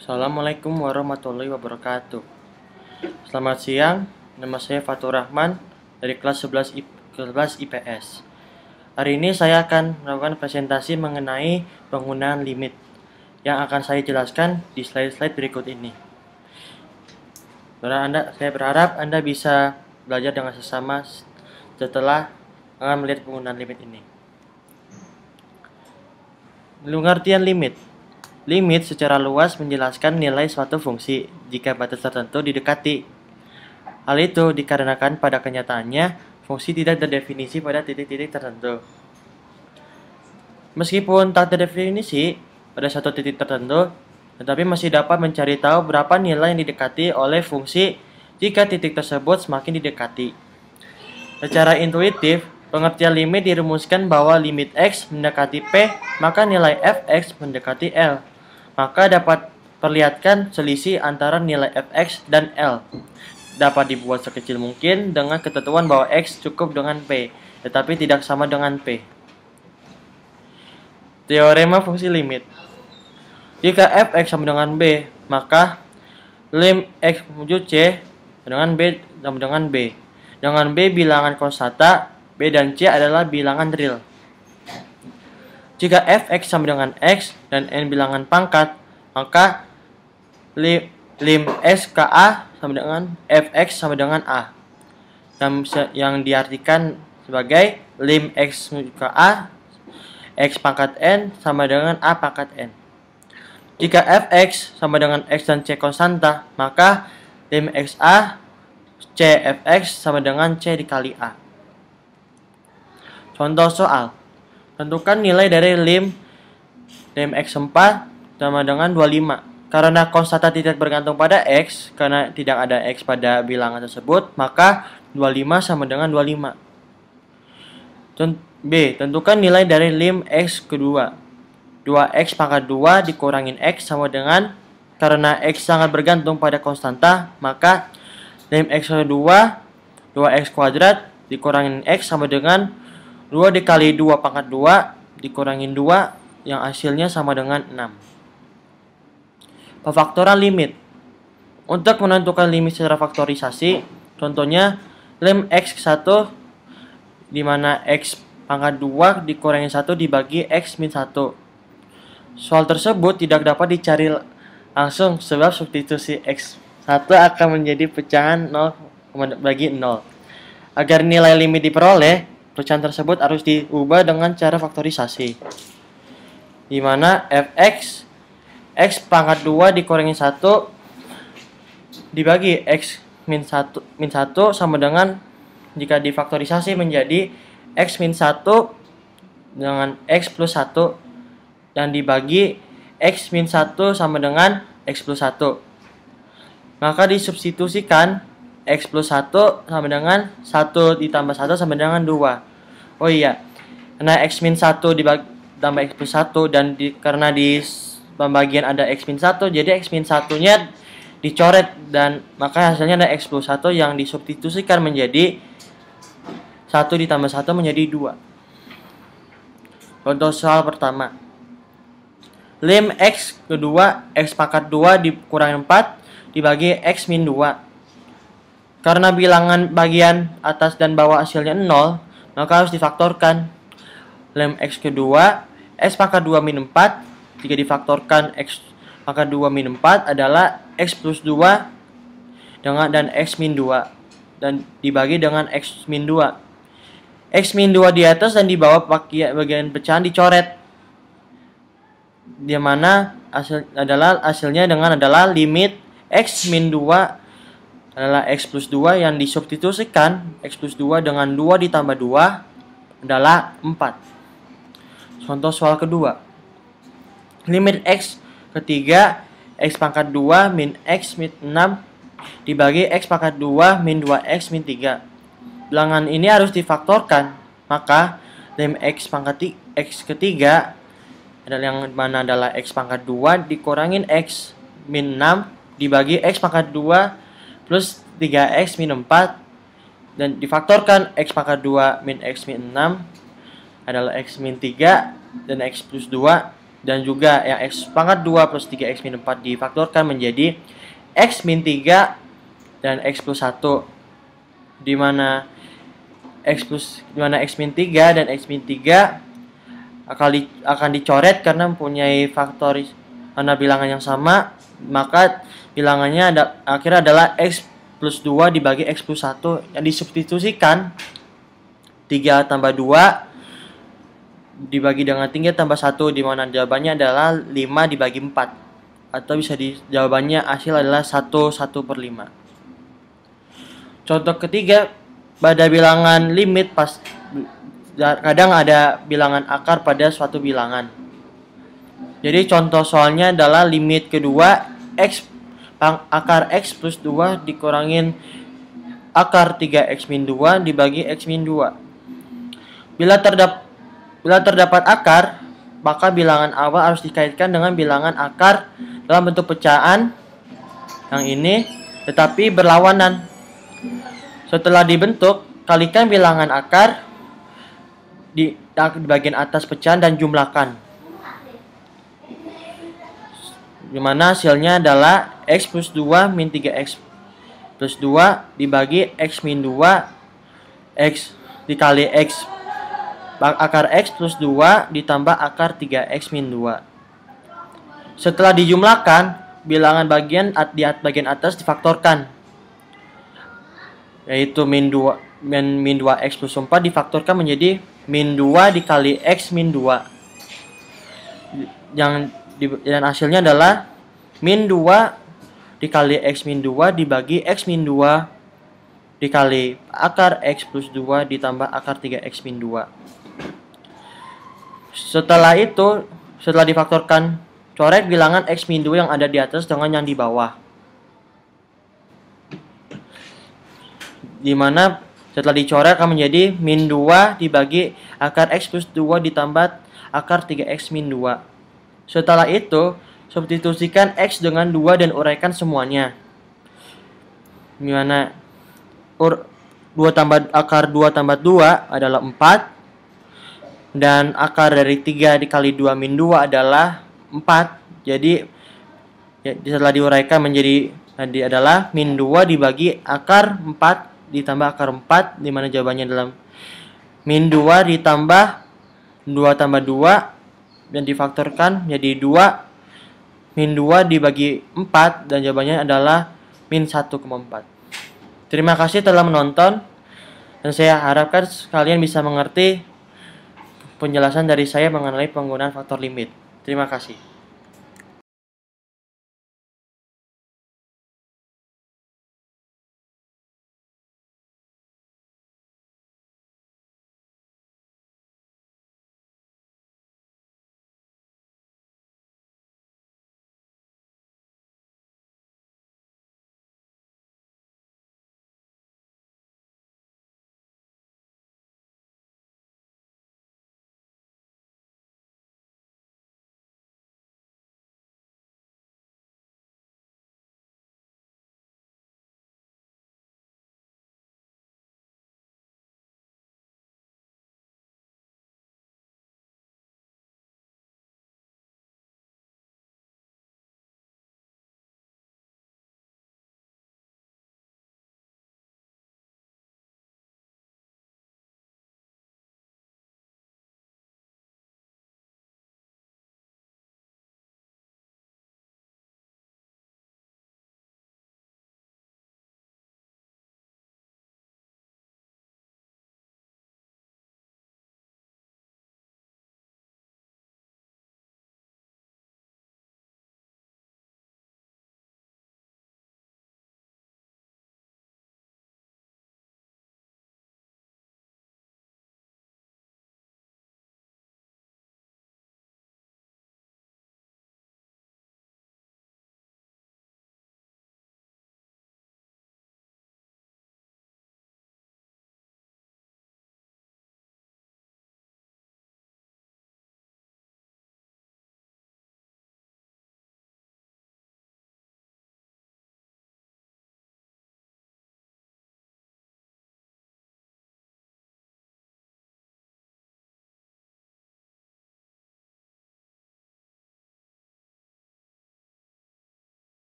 Assalamualaikum warahmatullahi wabarakatuh. Selamat siang, nama saya Fatur Rahman dari kelas 11 kelas IPS. Hari ini saya akan melakukan presentasi mengenai penggunaan limit yang akan saya jelaskan di slide-slide berikut ini. Saya berharap Anda bisa belajar dengan sesama setelah melihat penggunaan limit ini. Pengertian limit. Limit secara luas menjelaskan nilai suatu fungsi jika batas tertentu didekati. Hal itu dikarenakan pada kenyataannya fungsi tidak terdefinisi pada titik-titik tertentu. Meskipun tak terdefinisi pada satu titik tertentu, tetapi masih dapat mencari tahu berapa nilai yang didekati oleh fungsi jika titik tersebut semakin didekati. Secara intuitif, pengertian limit dirumuskan bahwa limit X mendekati P, maka nilai Fx mendekati L. Maka dapat perlihatkan selisih antara nilai Fx dan L. Dapat dibuat sekecil mungkin dengan ketentuan bahwa X cukup dengan P, tetapi tidak sama dengan P. Teorema fungsi limit. Jika Fx sama dengan B, maka lim X menuju C dengan B sama dengan B. Dengan B bilangan konstanta, B dan C adalah bilangan real. Jika Fx sama dengan X dan N bilangan pangkat, maka lim S ke A sama dengan Fx sama dengan A. Yang diartikan sebagai lim X ke A, X pangkat N sama dengan A pangkat N. Jika Fx sama dengan X dan C konstanta, maka lim XA C Fx sama dengan C dikali A. Contoh soal. Tentukan nilai dari lim X4 sama dengan 25. Karena konstanta tidak bergantung pada X, karena tidak ada X pada bilangan tersebut, maka 25 sama dengan 25. B. Tentukan nilai dari lim X kedua. 2X pangkat 2 dikurangin X sama dengan, karena X sangat bergantung pada konstanta, maka lim X kedua 2X kuadrat dikurangin X sama dengan 2 dikali 2 pangkat 2 dikurangin 2 yang hasilnya sama dengan 6. Pefaktoran limit. Untuk menentukan limit secara faktorisasi, contohnya lim X1 di mana X pangkat 2 dikurangin 1 dibagi X min 1. Soal tersebut tidak dapat dicari langsung sebab substitusi X1 akan menjadi pecahan 0 bagi 0. Agar nilai limit diperoleh, pecahan tersebut harus diubah dengan cara faktorisasi, di mana Fx X pangkat 2 dikurangi 1 dibagi X min 1 sama dengan, jika difaktorisasi menjadi X min 1 dengan X plus 1 dan dibagi X min 1 sama dengan X plus 1. Maka disubstitusikan X plus 1 sama dengan 1 ditambah 1 sama dengan 2. Oh iya, karena X min 1 ditambah X plus 1 dan karena di pembagian ada X min 1, jadi X min 1 nya dicoret dan maka hasilnya ada X plus 1 yang disubstitusikan menjadi 1 ditambah 1 menjadi 2. Contoh soal pertama. Lim X kedua X pangkat 2 dikurangi 4 dibagi X min 2. Karena bilangan bagian atas dan bawah hasilnya 0, maka harus difaktorkan. Lim X kedua X pangkat 2 min 4, jika difaktorkan X pangkat 2 min 4 adalah X plus 2 dan X min 2 dan dibagi dengan X min 2. X min 2 di atas dan di bawah bagian pecahan dicoret, di mana hasilnya adalah limit X min 2 adalah X plus 2 yang disubstitusikan X plus 2 dengan 2 ditambah 2 adalah 4. Contoh soal kedua. Limit X ketiga X pangkat 2 min X min 6 dibagi X pangkat 2 min 2X min 3. Bilangan ini harus difaktorkan, maka lim X pangkat X ketiga adalah yang mana adalah X pangkat 2 dikurangin X min 6 dibagi X pangkat 2 plus 3X min 4 dan difaktorkan X pangkat 2 min X min 6 adalah X min 3 dan X plus 2 dan juga yang X pangkat 2 plus 3X min 4 difaktorkan menjadi X min 3 dan X plus 1, dimana X min 3 dan X min 3 akan dicoret karena mempunyai faktor karena bilangan yang sama, maka bilangannya akhirnya adalah X plus 2 dibagi X plus 1 yang disubstitusikan 3 tambah 2 dibagi dengan 3 tambah 1, di mana jawabannya adalah 5 dibagi 4, atau bisa jawabannya hasil adalah 1/5. Contoh ketiga, pada bilangan limit kadang ada bilangan akar pada suatu bilangan. Jadi contoh soalnya adalah limit kedua akar X plus 2 dikurangin akar 3X min 2 dibagi X min 2. Bila terdapat akar, maka bilangan awal harus dikaitkan dengan bilangan akar dalam bentuk pecahan yang ini, tetapi berlawanan. Setelah dibentuk, kalikan bilangan akar di bagian atas pecahan dan jumlahkan, dimana hasilnya adalah X plus 2 min 3X plus 2 dibagi X min 2 X dikali X akar X plus 2 ditambah akar 3X min 2. Setelah dijumlahkan, bilangan bagian atas difaktorkan, yaitu min 2X plus 4 difaktorkan menjadi min 2 dikali X min 2. Dan hasilnya adalah min 2 dikali X min 2 dibagi X min 2 dikali akar X plus 2 ditambah akar 3X min 2. Setelah difaktorkan, coret bilangan X min 2 yang ada di atas dengan yang di bawah, dimana setelah dicoret akan menjadi min 2 dibagi akar X plus 2 ditambah akar 3X min 2. Setelah itu, substitusikan X dengan 2 dan uraikan semuanya, dimana akar 2 tambah 2 adalah 4, dan akar dari 3 dikali 2 min 2 adalah 4. Jadi setelah diuraikan menjadi adalah min 2 dibagi akar 4 ditambah akar 4, dimana jawabannya adalah min 2 ditambah 2 tambah 2 dan difaktorkan menjadi 2 min 2 dibagi 4, dan jawabannya adalah min 1,4. Terima kasih telah menonton, dan saya harapkan kalian bisa mengerti penjelasan dari saya mengenai penggunaan faktor limit. Terima kasih.